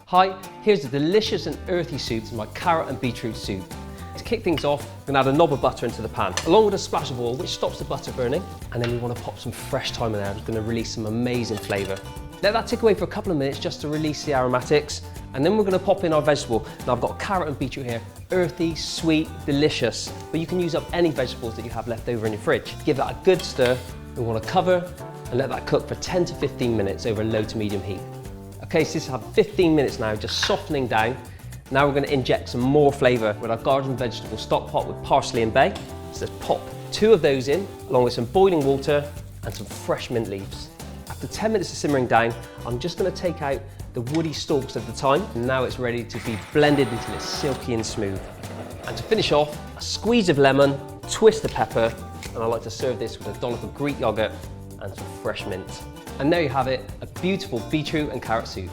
Hi, here's a delicious and earthy soup to my carrot and beetroot soup. To kick things off, I'm going to add a knob of butter into the pan, along with a splash of oil, which stops the butter burning. And then we want to pop some fresh thyme in there, it's going to release some amazing flavour. Let that tick away for a couple of minutes just to release the aromatics. And then we're going to pop in our vegetable. Now I've got carrot and beetroot here, earthy, sweet, delicious. But you can use up any vegetables that you have left over in your fridge. Give that a good stir. We want to cover and let that cook for 10 to 15 minutes over low to medium heat. Okay, so this has 15 minutes now, just softening down. Now we're going to inject some more flavour with our garden vegetable stock pot with parsley and bay. So let's pop 2 of those in, along with some boiling water and some fresh mint leaves. After 10 minutes of simmering down, I'm just going to take out the woody stalks of the thyme. And now it's ready to be blended until it's silky and smooth. And to finish off, a squeeze of lemon, twist of pepper, and I like to serve this with a dollop of Greek yogurt and some fresh mint. And there you have it, a beautiful beetroot and carrot soup.